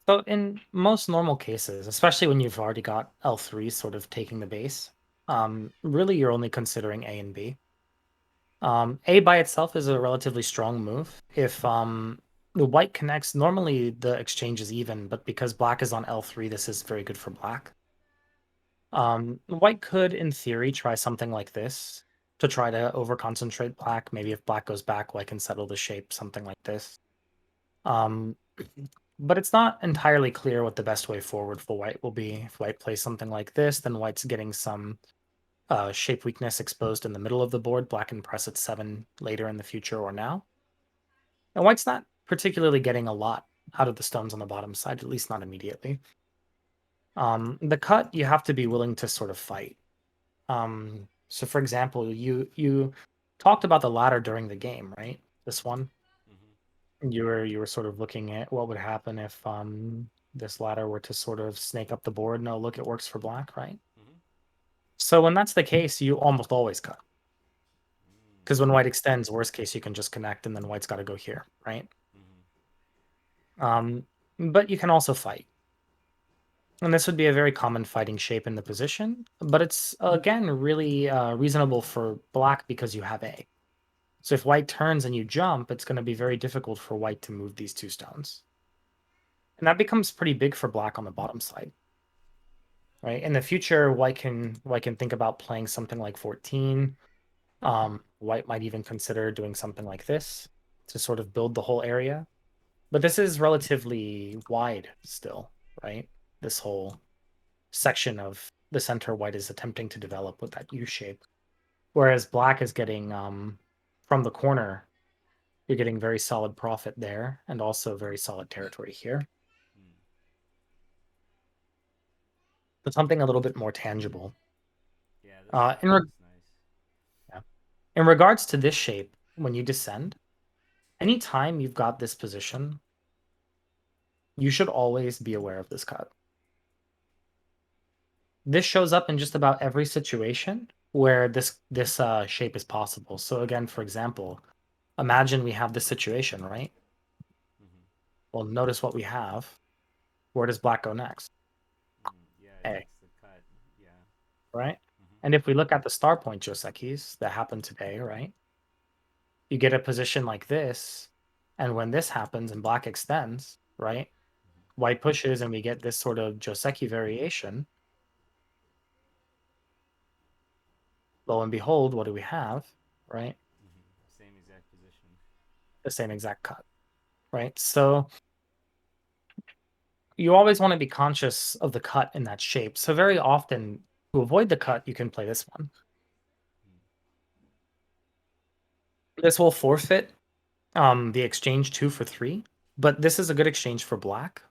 So in most normal cases, especially when you've already got L3 sort of taking the base, really you're only considering A and B. A by itself is a relatively strong move. If the white connects, normally the exchange is even, but because black is on L3, this is very good for black. White could, in theory, try something like this to try to over-concentrate black. Maybe if black goes back, white can settle the shape, something like this. Um, but it's not entirely clear what the best way forward for white will be. If white plays something like this, then white's getting some shape weakness exposed in the middle of the board. Black can press at 7 later in the future or now. And white's not particularly getting a lot out of the stones on the bottom side, at least not immediately. The cut, you have to be willing to sort of fight. So for example, you talked about the ladder during the game, right? This one. Hmm. You were sort of looking at what would happen if this ladder were to sort of snake up the board. No, look, it works for black, right? Hmm. So when that's the case, you almost always cut. Because when Okay. white extends, worst case you can just connect and then white's got to go here, right? Hmm. Um, but you can also fight. And this would be a very common fighting shape in the position, but it's again really reasonable for black because you have A. So if white turns and you jump, it's going to be very difficult for white to move these two stones. And that becomes pretty big for black on the bottom side. Right? In the future, white can think about playing something like 14. White might even consider doing something like this to sort of build the whole area. But this is relatively wide still, right? This whole section of the center white is attempting to develop with that U shape. Whereas black is getting from the corner, you're getting very solid profit there and also very solid territory here. Mm. But something a little bit more tangible. Yeah, this Uh, in, ladder re- looks nice. yeah. In regards to this shape, when you descend, anytime you've got this position, you should always be aware of this cut. This shows up in just about every situation where this shape is possible. So again, for example, imagine we have this situation, right? Hmm. Well, notice what we have. Where does black go next? Mm. Yeah, it A, takes the cut. Yeah. right? Hmm. And if we look at the star point Josekis that happened today, right? You get a position like this, and when this happens and black extends, right? Hmm. White pushes and we get this sort of Joseki variation. Lo and behold, what do we have? Right? Hmm. Same exact position. The same exact cut, right? So you always want to be conscious of the cut in that shape. So very often to avoid the cut, you can play this one. Mm. This will forfeit the exchange 2 for 3, but this is a good exchange for black.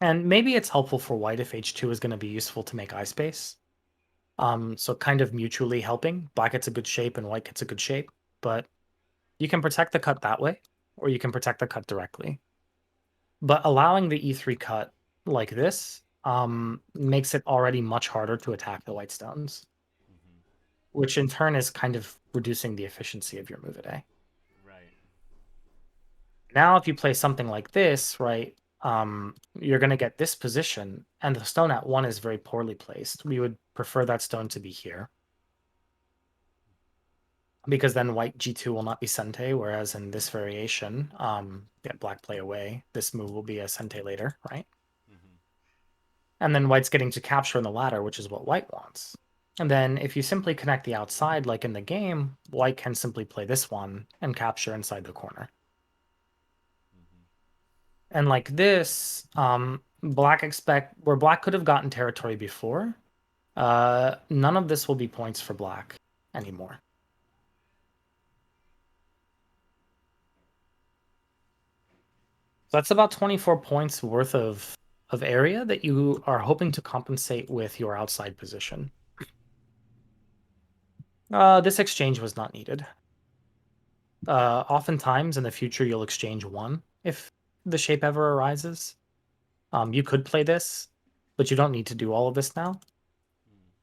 And maybe it's helpful for white if h2 is going to be useful to make eye space. So kind of mutually helping. Black gets a good shape and white gets a good shape, but you can protect the cut that way, or you can protect the cut directly. But allowing the e3 cut like this makes it already much harder to attack the white stones, Hmm. which in turn is kind of reducing the efficiency of your move at A. Right. Now, if you play something like this, right, you're going to get this position, and the stone at 1 is very poorly placed. We would prefer that stone to be here, because then white g2 will not be sente, whereas in this variation, get black play away, this move will be a sente later, right? Hmm. And then white's getting to capture in the ladder, which is what white wants. And then if you simply connect the outside, like in the game, white can simply play this one and capture inside the corner. Hmm. And like this, black expect where black could have gotten territory before, none of this will be points for black anymore. So that's about 24 points worth of area that you are hoping to compensate with your outside position. This exchange was not needed. Oftentimes in the future, you'll exchange 1 if the shape ever arises. You could play this, but you don't need to do all of this now.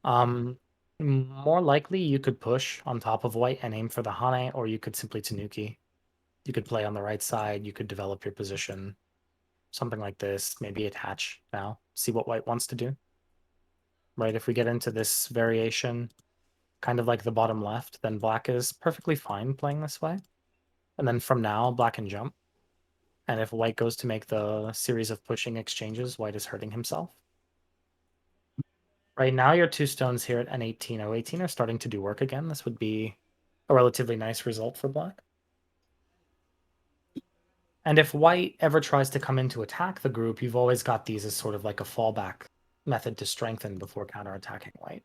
Mm. Um, More likely, you could push on top of white and aim for the Hane, or you could simply Tanuki. You could play on the right side. You could develop your position. something like this, maybe attach now, see what white wants to do. Right, if we get into this variation, kind of like the bottom left, then black is perfectly fine playing this way. And then from now, black can jump. And if white goes to make the series of pushing exchanges, white is hurting himself. Right now, your two stones here at N18, O18 are starting to do work again. This would be a relatively nice result for black. And if white ever tries to come in to attack the group, you've always got these as sort of like a fallback method to strengthen before counterattacking white,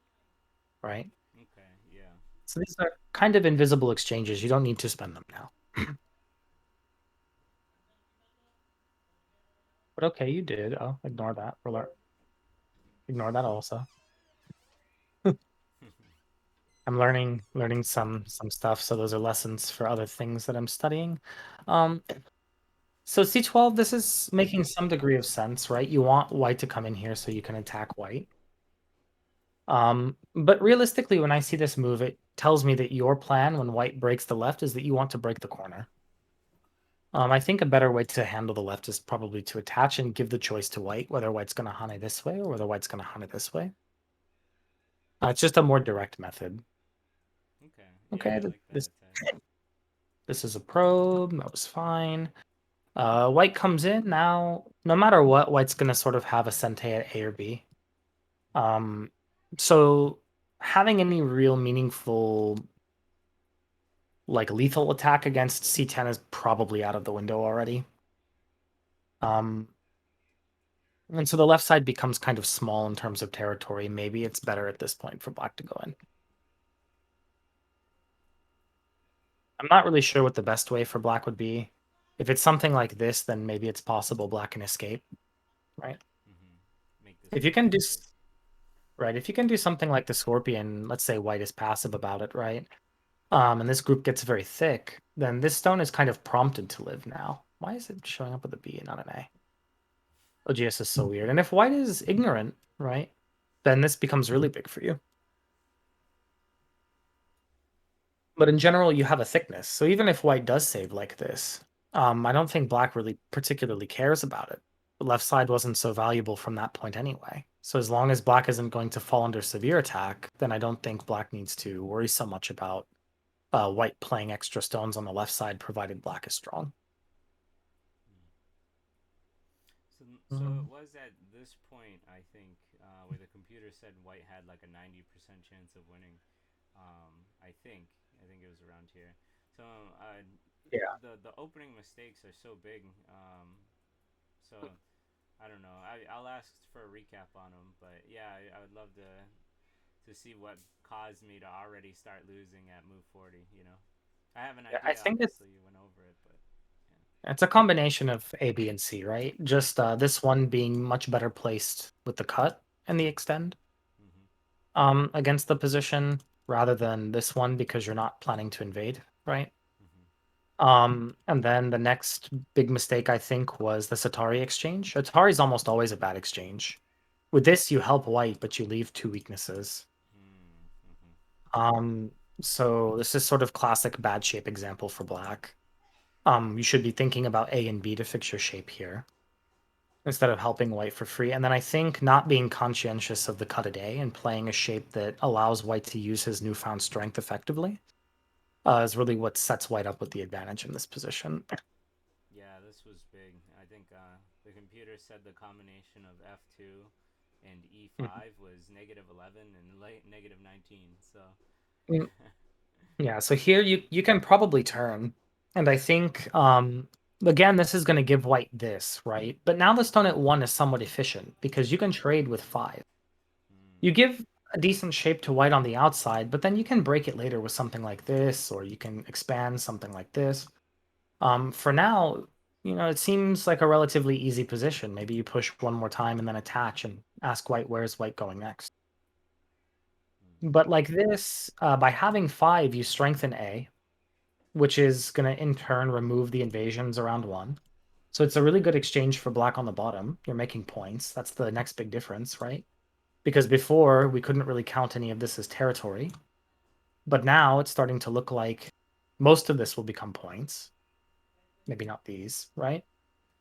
right? Okay. Yeah. So these are kind of invisible exchanges. You don't need to spend them now. But okay, you did. Oh, ignore that. Ignore that also. I'm learning some stuff, so those are lessons for other things that I'm studying. Um, so C12, this is making some degree of sense, right? You want white to come in here so you can attack white. But realistically, when I see this move, it tells me that your plan when white breaks the left is that you want to break the corner. I think a better way to handle the left is probably to attach and give the choice to white, whether white's going to hane this way or whether white's going to hane this way. It's just a more direct method. Okay. Yeah, Okay, I like that attack. this is a probe. That was fine. White comes in now. No matter what, white's going to sort of have a sente at A or B. Um, so having any real meaningful like lethal attack against C10 is probably out of the window already. Um, and so the left side becomes kind of small in terms of territory. Maybe it's better at this point for black to go in. I'm not really sure what the best way for black would be. If it's something like this, then maybe it's possible black can escape, right? Mm-hmm. Make this If you more can do difficult. right, if you can do something like the scorpion, let's say white is passive about it, right? And this group gets very thick, then this stone is kind of prompted to live now. Why is it showing up with a B and not an A? OGS is so weird. And if white is ignorant, right, then this becomes really big for you. But in general, you have a thickness. So even if white does save like this, I don't think black really particularly cares about it. The left side wasn't so valuable from that point anyway. So as long as black isn't going to fall under severe attack, then I don't think black needs to worry so much about white playing extra stones on the left side, provided black is strong. Mm. So it Mm, was at this point, I think, where the computer said white had like a 90% chance of winning. I think it was around here. So yeah. the opening mistakes are so big. So I don't know. I'll ask for a recap on them, but yeah, I would love to see what caused me to already start losing at move 40. I have an Yeah, I idea. think it's Obviously, you went over it, but yeah. it's a combination of A, B, and C, right? Just this one being much better placed with the cut and the extend Mm-hmm. against the position rather than this one because you're not planning to invade, right? Mm-hmm. And then the next big mistake I think was the Satari exchange. Atari is almost always a bad exchange. With this, you help white, but you leave two weaknesses. Mm-hmm. Um, so this is sort of classic bad shape example for black. You should be thinking about A and B to fix your shape here instead of helping white for free. And then I think not being conscientious of the cut a day and playing a shape that allows white to use his newfound strength effectively is really what sets white up with the advantage in this position. Yeah, this was big. I think the computer said the combination of F2 and E5 was -11 and late -19. So Mm, yeah, so here you can probably turn. And I think again this is going to give white this, right? But now the stone at 1 is somewhat efficient because you can trade with 5. mm, You give a decent shape to white on the outside, but then you can break it later with something like this, or you can expand something like this. For now, it seems like a relatively easy position. Maybe you push one more time and then attach and ask white, where's white going next? mm, But like this, by having 5, you strengthen A, which is going to in turn remove the invasions around 1. So it's a really good exchange for black on the bottom. You're making points. That's the next big difference, right? Because before, we couldn't really count any of this as territory. But now it's starting to look like most of this will become points. Maybe not these, right?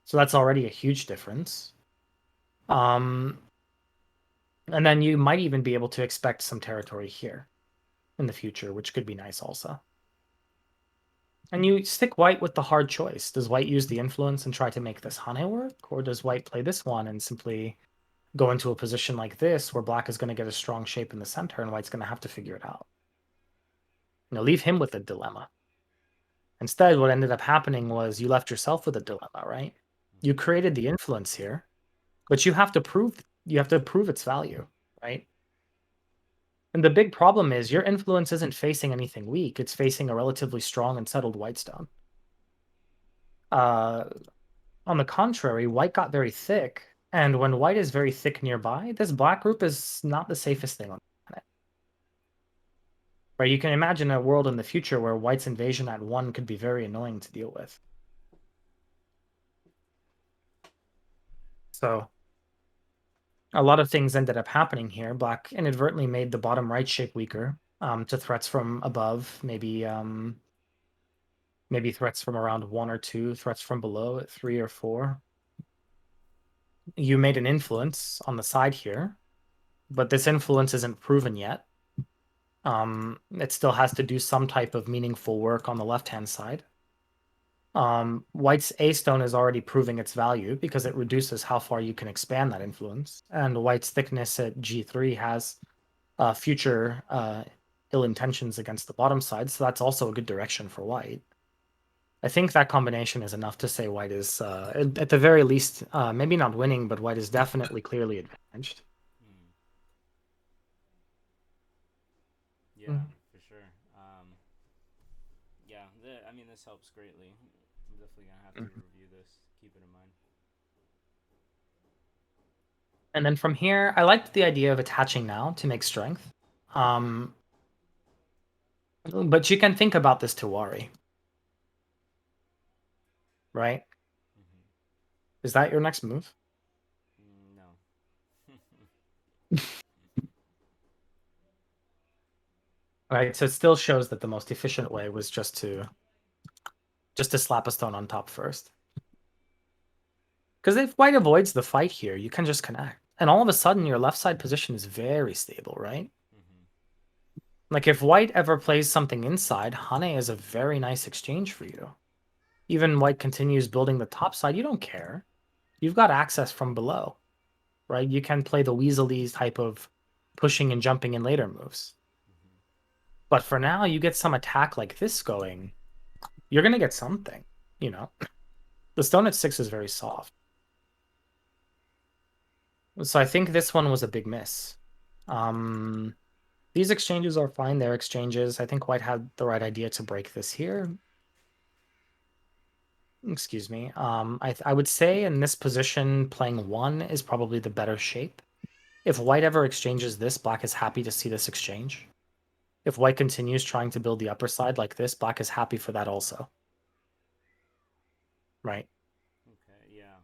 So that's already a huge difference. And then you might even be able to expect some territory here in the future, which could be nice also. And you stick white with the hard choice. Does white use the influence and try to make this Hane work? Or does white play this one and simply go into a position like this where black is going to get a strong shape in the center and white's going to have to figure it out? Leave him with a dilemma. Instead, what ended up happening was you left yourself with a dilemma, right? You Mm-hmm. created the influence here, but you have to prove its value, right? And the big problem is your influence isn't facing anything weak, it's facing a relatively strong and settled white stone. Uh, on the contrary, white got very thick, and when white is very thick nearby, this black group is not the safest thing on the planet. Right? You can imagine a world in the future where white's invasion at 1 could be very annoying to deal with. So a lot of things ended up happening here. Black inadvertently made the bottom right shape weaker to threats from above, maybe threats from around 1 or 2, threats from below at 3 or 4. You made an influence on the side here, but this influence isn't proven yet. It still has to do some type of meaningful work on the left-hand side. White's A stone is already proving its value because it reduces how far you can expand that influence, and white's thickness at G3 has future ill intentions against the bottom side, so that's also a good direction for white. I think that combination is enough to say white is, at the very least, maybe not winning, but white is definitely clearly advantaged. Mm. Yeah, Mhm. for sure. Yeah, I mean, this helps greatly. I'm definitely gonna have to Mhm. review this. Keep it in mind. And then from here, I liked the idea of attaching now to make strength. Um, but you can think about this to worry, right? Mm-hmm. Is that your next move? No. Right, so it still shows that the most efficient way was just to slap a stone on top first. Because if white avoids the fight here, you can just connect. And all of a sudden, your left side position is very stable, right? Mm-hmm. Like if white ever plays something inside, Hane is a very nice exchange for you. Even white continues building the top side, you don't care. You've got access from below, right? You can play the Weasley type of pushing and jumping in later moves. Mm-hmm. But for now, you get some attack like this going, you're going to get something, you know? The stone at 6 is very soft. So I think this one was a big miss. Um, these exchanges are fine. They're exchanges. I think white had the right idea to break this here. Excuse me. I would say in this position, playing 1 is probably the better shape. If white ever exchanges this, black is happy to see this exchange. If white continues trying to build the upper side like this, black is happy for that also. Right? Okay. Yeah.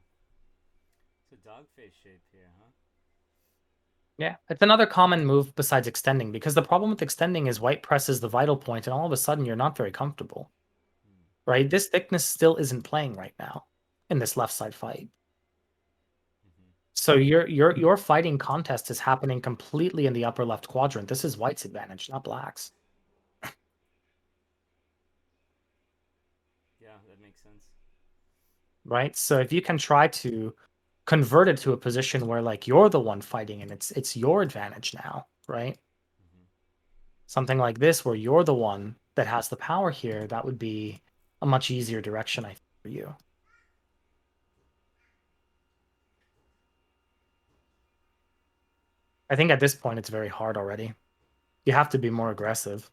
It's a dog face shape here, huh? Yeah. It's another common move besides extending, because the problem with extending is white presses the vital point and all of a sudden you're not very comfortable. Mm. Right? This thickness still isn't playing right now in this left side fight. Mm-hmm. So your fighting contest is happening completely in the upper left quadrant. This is white's advantage, not black's. Yeah, that makes sense. Right? So if you can try to convert it to a position where like you're the one fighting and it's your advantage now, right? Mm-hmm. Something like this where you're the one that has the power here, that would be a much easier direction, I think, for you. I think at this point it's very hard already. You have to be more aggressive.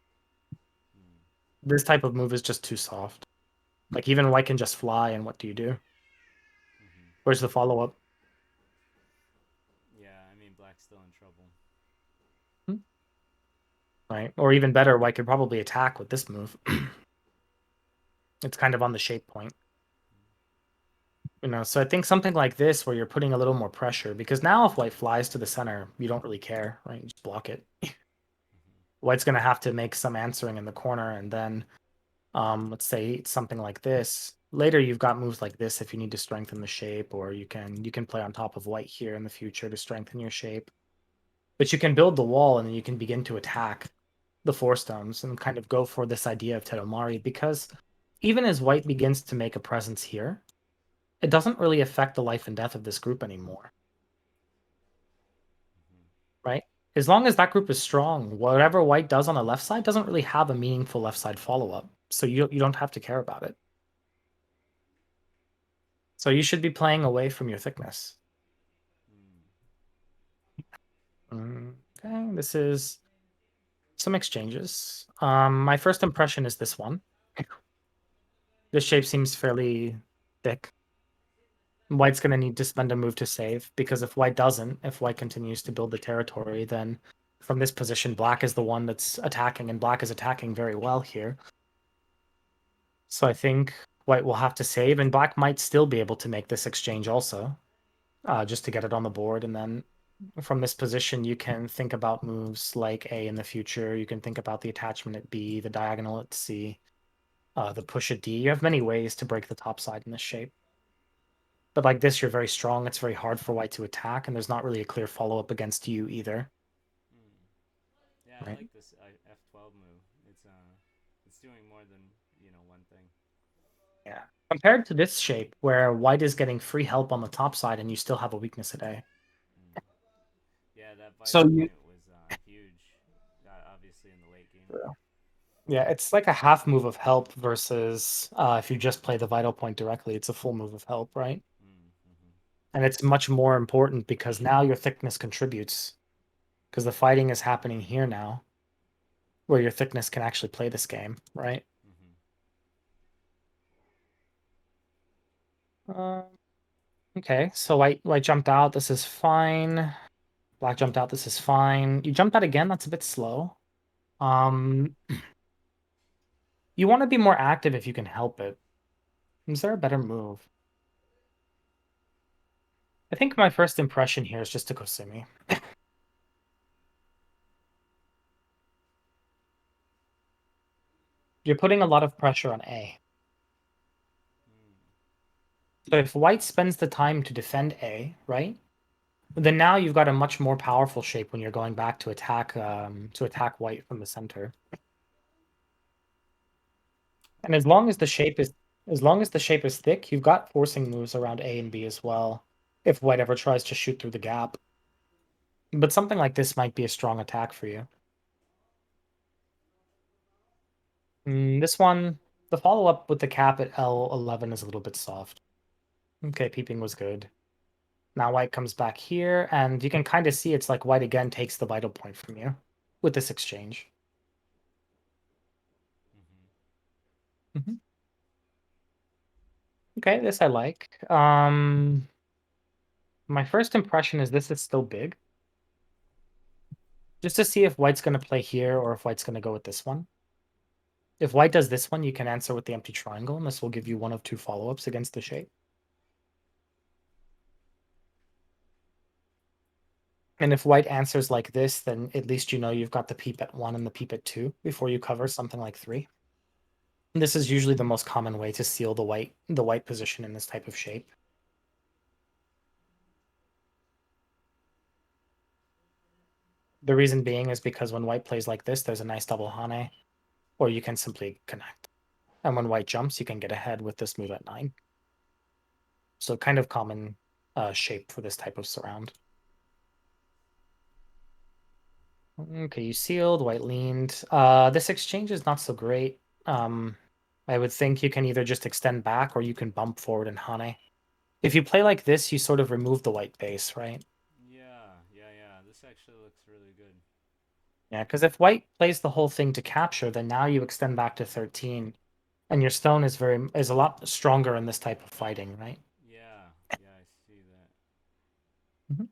Mm. This type of move is just too soft. Like even white can just fly, and what do you do? Mm-hmm. Where's the follow-up? Yeah, I mean, black's still in trouble. Right? Or even better, white could probably attack with this move. It's kind of on the shape point. So I think something like this where you're putting a little more pressure, because now if white flies to the center, you don't really care, right? You just block it. Mm-hmm. White's going to have to make some answering in the corner, and then let's say it's something like this. Later, you've got moves like this if you need to strengthen the shape, or you can play on top of white here in the future to strengthen your shape. But you can build the wall and then you can begin to attack the four stones and kind of go for this idea of Tedomari, because even as white begins to make a presence here, it doesn't really affect the life and death of this group anymore, Mm-hmm. right? As long as that group is strong, whatever white does on the left side doesn't really have a meaningful left side follow-up. So you don't have to care about it. So you should be playing away from your thickness. Mm. Okay, this is some exchanges. My first impression is this one. This shape seems fairly thick. White's going to need to spend a move to save, because if white doesn't, if white continues to build the territory, then from this position, black is the one that's attacking, and black is attacking very well here. So I think white will have to save, and black might still be able to make this exchange also, just to get it on the board. And then from this position, you can think about moves like A in the future. You can think about the attachment at B, the diagonal at C, the push at D. You have many ways to break the top side in this shape. But like this, you're very strong. It's very hard for white to attack, and there's not really a clear follow-up against you either, Mm. Yeah, I right? like this F12 move. It's doing more than one thing. Yeah. Compared to this shape, where white is getting free help on the top side and you still have a weakness at A. Mm. Yeah, that So vital you point was huge, obviously in the late game. Yeah, it's like a half move of help versus if you just play the vital point directly, it's a full move of help, right? Mm. Mm-hmm. And it's much more important because now your thickness contributes, because the fighting is happening here now, where your thickness can actually play this game, right? Mm-hmm. Uh, okay, so white jumped out. This is fine. Black jumped out. This is fine. You jumped out again. That's a bit slow. Um, you want to be more active if you can help it. Is there a better move? I think my first impression here is just to Kosumi. You're putting a lot of pressure on A. Mm. So if white spends the time to defend A, right? Then now you've got a much more powerful shape when you're going back to attack white from the center. And as long as the shape is thick, you've got forcing moves around A and B as well, if white ever tries to shoot through the gap. But something like this might be a strong attack for you. This one, the follow-up with the cap at L11 is a little bit soft. Okay, peeping was good. Now white comes back here, and you can kind of see it's like white again takes the vital point from you with this exchange. Mm-hmm. Mhm. Okay, this I like. My first impression is this is still big. Just to see if white's going to play here or if white's going to go with this one. If white does this one, you can answer with the empty triangle, and this will give you one of two follow-ups against the shape. And if white answers like this, then at least you know you've got the peep at 1 and the peep at 2 before you cover something like 3. And this is usually the most common way to seal the white position in this type of shape. The reason being is because when white plays like this, there's a nice double hane, or you can simply connect. And when white jumps, you can get ahead with this move at 9. So kind of common shape for this type of surround. Okay, you sealed, white leaned. This exchange is not so great. I would think you can either just extend back or you can bump forward and hane. If you play like this, you sort of remove the white base, right? Yeah, yeah, yeah. This actually looks really good. Yeah, because if white plays the whole thing to capture, then now you extend back to 13, and your stone is a lot stronger in this type of fighting, right? Yeah, yeah, I see that. Mhm.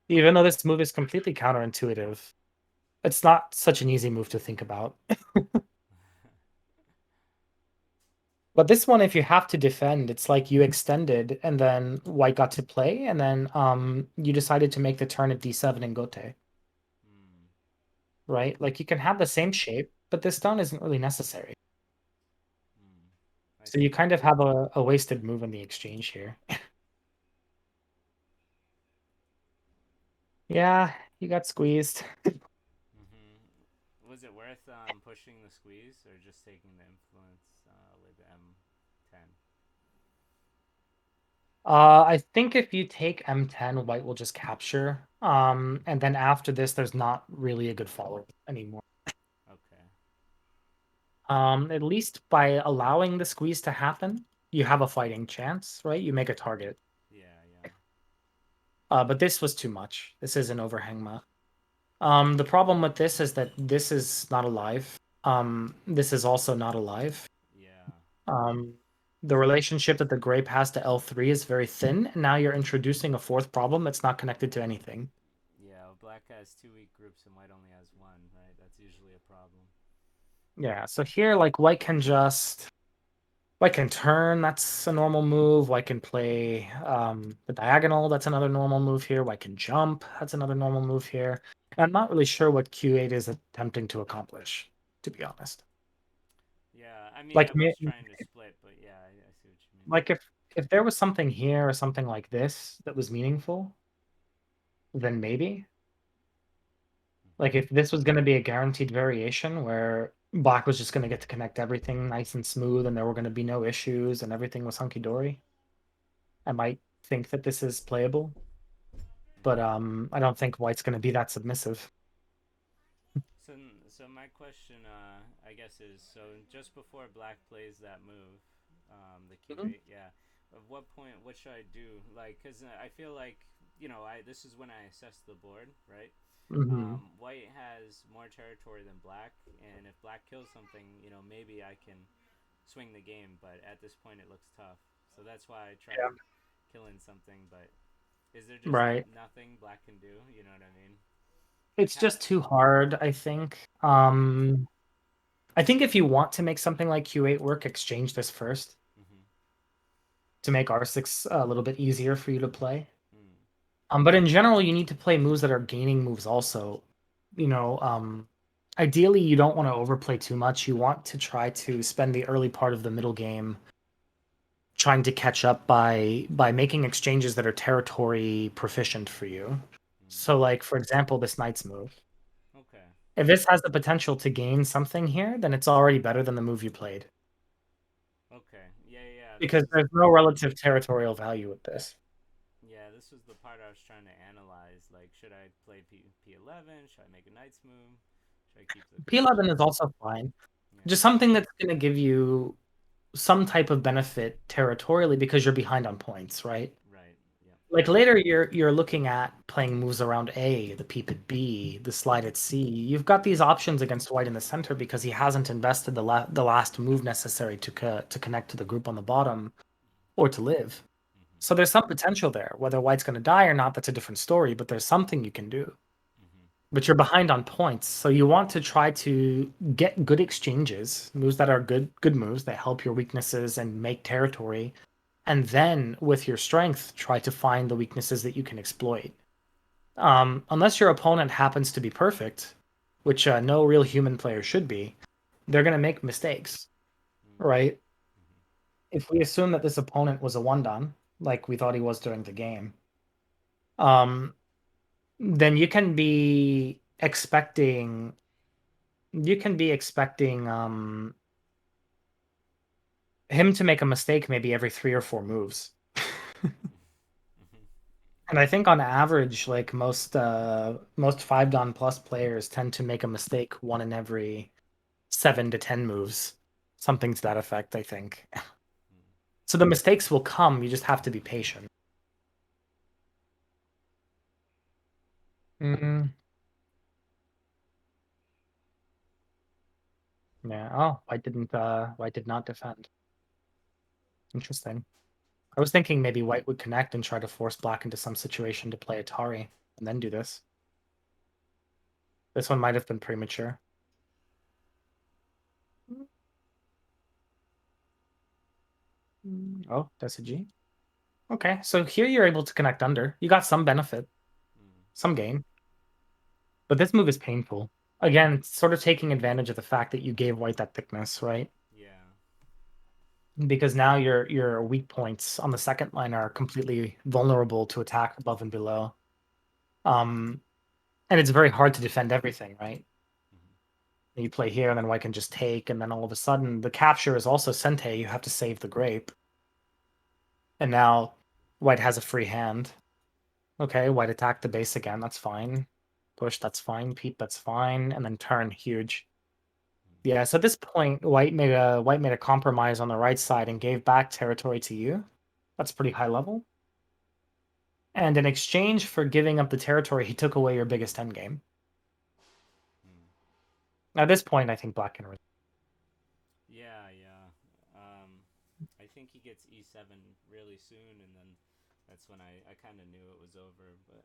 Even though this move is completely counterintuitive, it's not such an easy move to think about. But this one, if you have to defend, it's like you extended and then white got to play, and then you decided to make the turn at d7 and gote, Mm. right? Like you can have the same shape, but this stone isn't really necessary. I So you see. kind of have a wasted move in the exchange here. Yeah, you got squeezed. Was it worth pushing the squeeze or just taking the influence with M10? I think if you take M10, white will just capture. And then after this, there's not really a good follow anymore. Okay. At least by allowing the squeeze to happen, you have a fighting chance, right? You make a target. Yeah, yeah. But this was too much. This is an overhang. The problem with this is that this is not alive. This is also not alive. Yeah. Um, the relationship that the grape has to L3 is very thin, and now you're introducing a fourth problem that's not connected to anything. Yeah, well, black has two weak groups and white only has one, right? That's usually a problem. Yeah, so here, like, white can turn, that's a normal move. White can play the diagonal, that's another normal move here. White can jump, that's another normal move here. And I'm not really sure what Q8 is attempting to accomplish, to be honest. Yeah, I mean, I Like, was trying to split, but yeah, I see what you mean. like if there was something here or something like this that was meaningful, then maybe. Like Hmm. if this was going to be a guaranteed variation where black was just going to get to connect everything nice and smooth and there were going to be no issues and everything was hunky dory, I might think that this is playable. But Hmm. I don't think white's going to be that submissive. So, so my question, I guess, is so just before black plays that move, the Mhm. Q8, yeah. At what point, what should I do? Like, cause I feel like this is when I assess the board, right? Mhm. White has more territory than black, and if black kills something, maybe I can swing the game. But at this point, it looks tough. So that's why I Yeah. tried killing something. But is there just Right. nothing black can do? You know what I mean? Like It's how? just too hard, I think. I think if you want to make something like Q8 work, exchange this first Mm-hmm. to make R6 a little bit easier for you to play. Mm, But in general, you need to play moves that are gaining moves also. You know, ideally you don't want to overplay too much. You want to try to spend the early part of the middle game trying to catch up by making exchanges that are territory proficient for you. mm. So like for example, this knight's move. Okay. If this has the potential to gain something here, then it's already better than the move you played. Okay. Yeah, yeah. Yeah. This Because is there's no relative territorial value with this. yeah. This was the part I was trying to analyze. Like, should I play P11? Should I make a knight's move? Should I keep the P11 condition? is also fine. Yeah. Just something that's going to give you some type of benefit territorially because you're behind on points, right? Right. Yeah. Like later you're looking at playing moves around A, the peep at B, the slide at C. You've got these options against white in the center because he hasn't invested the last move necessary to connect to the group on the bottom or to live. Mm-hmm. So there's some potential there. Whether white's going to die or not, that's a different story, but there's something you can do. Mm-hmm. But you're behind on points, so you want to try to get good exchanges, moves that are good moves that help your weaknesses and make territory, and then with your strength try to find the weaknesses that you can exploit. Unless your opponent happens to be perfect, which no real human player should be, they're going to make mistakes, Mm-hmm. right? If we assume that this opponent was a one don, like we thought he was during the game, um, then you can be expecting him to make a mistake maybe every 3 or 4 moves. Mm-hmm. And I think on average, like most 5 don plus players tend to make a mistake one in every 7 to 10 moves. Something to that effect, I think. So the mistakes will come, you just have to be patient. Mm, yeah. Oh, white did not defend. Interesting. I was thinking maybe white would connect and try to force black into some situation to play Atari and then do this. This one might have been premature. Oh, that's a G. Okay, so here you're able to connect under. You got some benefit, Mm-hmm. some gain, but this move is painful. Again, it's sort of taking advantage of the fact that you gave white that thickness, right? Yeah. because now your weak points on the second line are completely vulnerable to attack above and below. Um, and it's very hard to defend everything, right? Hmm. You play here, and then white can just take, and then all of a sudden the capture is also Sente. You have to save the grape, and now white has a free hand. Okay, white attack the base again. That's fine. Push, that's fine. Peep, that's fine. And then turn, huge. Yeah, so at this point, white made a compromise on the right side and gave back territory to you. That's pretty high level. And in exchange for giving up the territory, he took away your biggest endgame. Mm. At this point, I think black can. Yeah, yeah. I think he gets E7 really soon, and then that's when I kind of knew it was over. But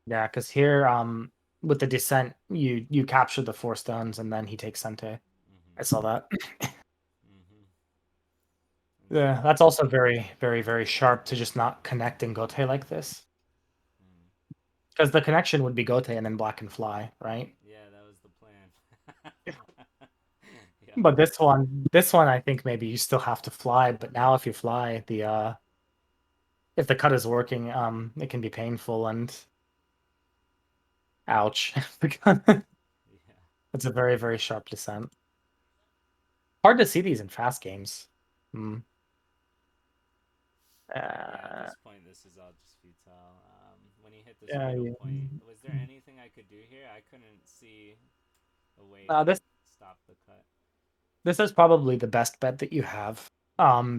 Yeah, because here, with the descent, you capture the four stones, and then he takes Sente. hmm I saw that. hmm and so Yeah, that's also very, very, very sharp to just not connect in Gote like this. mm. Because the connection would be Gote and then black can fly, right? Yeah, that was the plan. Yeah. But this one, I think maybe you still have to fly. But now, if you fly, the if the cut is working, it can be painful and ouch. Yeah. It's a very, very sharp descent. Hard to see these in fast games. Hmm. Yeah, at Uh, this point, this is all just futile. When he hit this yeah, middle yeah. point, was there anything I could do here? I couldn't see a way Uh, to this stop the cut. this is probably the best bet that you have.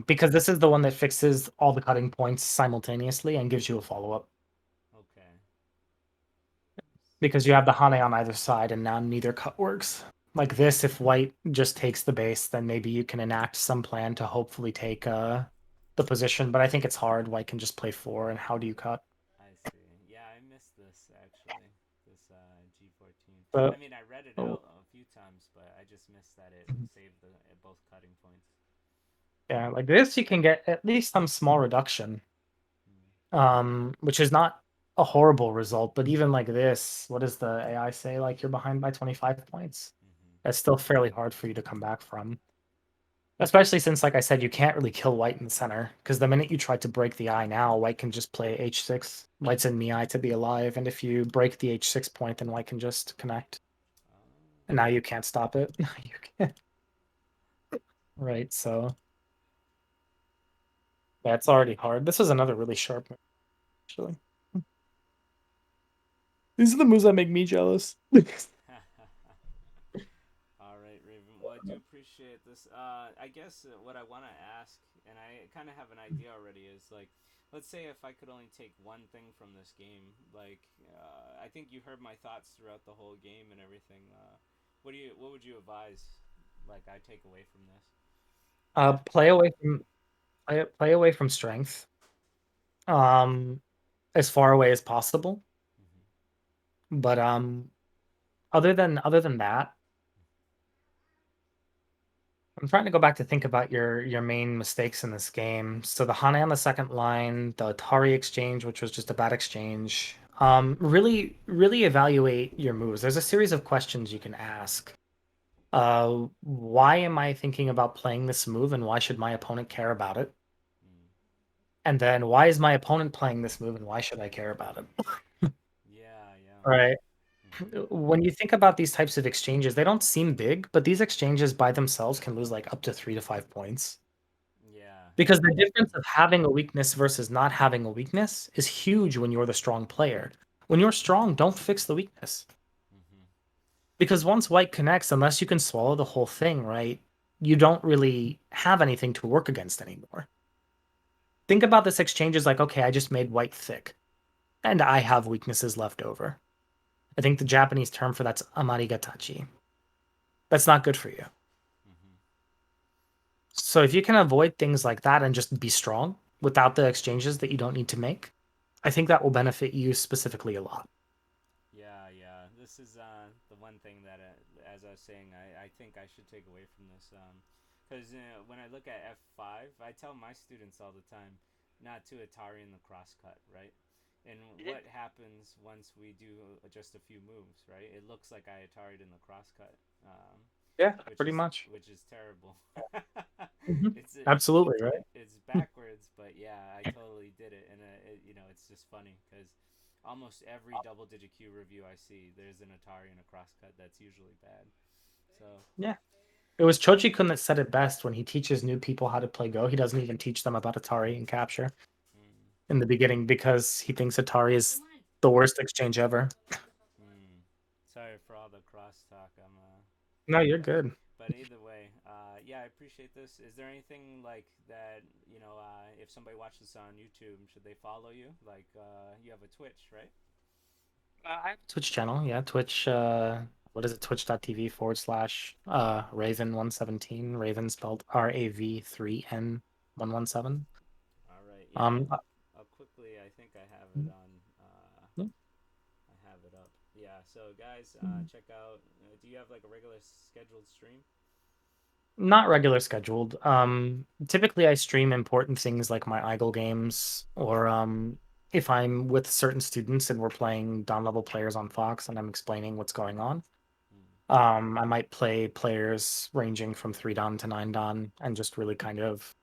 Because this is the one that fixes all the cutting points simultaneously and gives you a follow-up. Okay. Because you have the Hane on either side, and now neither cut works. Like this, if white just takes the base, then maybe you can enact some plan to hopefully take the position. But I think it's hard. White can just play four, and how do you cut? I see. Yeah, I missed this actually. This G14. I But mean, I read it oh, out a few times, but I just missed that it saved the both cutting points. yeah, like this, you can get at least some small reduction. Mm. Which is not a horrible result, but even like this, what does the AI say? Like you're behind by 25 points. Mm-hmm. That's still fairly hard for you to come back from. Especially since, like I said, you can't really kill white in the center, because the minute you try to break the eye now, white can just play h6. White's in me eye to be alive, and if you break the h6 point, then white can just connect. And now you can't stop it. You can't. Right, so that's already hard. This is another really sharp move, actually. These are the moves that make me jealous. All right, Raven. Well, I do appreciate this. I guess what I want to ask, and I kind of have an idea already, is like, let's say if I could only take one thing from this game, like, I think you heard my thoughts throughout the whole game and everything. What would you advise, like, I take away from this? Uh, play away from play away from strength. Um, as far away as possible. Mm-hmm. But other than that, I'm trying to go back to think about your main mistakes in this game. So the Hane on the second line, the Atari exchange, which was just a bad exchange. Really, really evaluate your moves. There's a series of questions you can ask. Why am I thinking about playing this move, and why should my opponent care about it? Mm. And then why is my opponent playing this move, and why should I care about it? Yeah, yeah. Right. Mm-hmm. When you think about these types of exchanges, they don't seem big, but these exchanges by themselves can lose like up to 3 to 5 points. Yeah, Because yeah. the difference of having a weakness versus not having a weakness is huge when you're the strong player. When you're strong, don't fix the weakness. Mm-hmm. Because once white connects, unless you can swallow the whole thing, right, you don't really have anything to work against anymore. Think about this exchange as like, okay, I just made white thick, and I have weaknesses left over. I think the Japanese term for that's amarigatachi. That's not good for you. Mm-hmm. So if you can avoid things like that and just be strong without the exchanges that you don't need to make, I think that will benefit you specifically a lot. Yeah, yeah. This is the one thing that, as I was saying, I think I should take away from this. Because when I look at F5, I tell my students all the time not to Atari in the crosscut, right? And what happens once we do just a few moves, right? It looks like I Atari'd in the crosscut. Yeah, which pretty is much. which is terrible. Mhm. it's Absolutely, right? it's backwards, but yeah, I totally did it, and it's just funny because almost every double digit Q review I see, there's an Atari and a crosscut that's usually bad. So, Yeah. It was Chochi-kun that said it best when he teaches new people how to play Go. He doesn't even teach them about Atari and Capture mm, in the beginning because he thinks Atari is the worst exchange ever. mm. Sorry for all the crosstalk. No, you're But good. but either way, yeah, I appreciate this. Is there anything like that? If somebody watches this on YouTube, should they follow you? Like, you have a Twitch, right? I have a Twitch channel. Yeah, Twitch. What is it? Twitch.tv/, Raven117. Raven spelled Rav3n117. All right. Yeah, Um, I'll quickly. I think I have it on. yeah, I have it up. Yeah. So guys, check out. Do you have like a regular scheduled stream? not regular scheduled. Typically I stream important things like my idle games, or if I'm with certain students and we're playing Don level players on Fox and I'm explaining what's going on. Hmm. I might play players ranging from 3 Don to 9 Don and just really kind of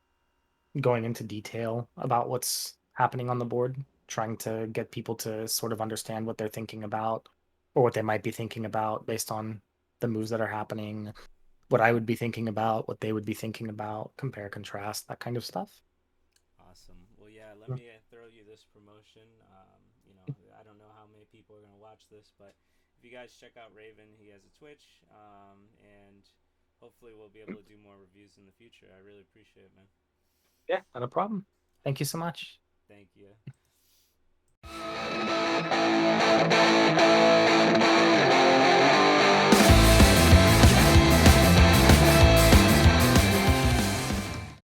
going into detail about what's happening on the board, trying to get people to sort of understand what they're thinking about or what they might be thinking about based on the moves that are happening, what I would be thinking about, what they would be thinking about, compare, contrast, that kind of stuff. Awesome. Well, yeah. Let Mm. me throw you this promotion. I don't know how many people are gonna watch this, but if you guys check out Raven, he has a Twitch, and hopefully we'll be able to do more reviews in the future. I really appreciate it, man. Yeah, not a problem. Thank you so much. Thank you.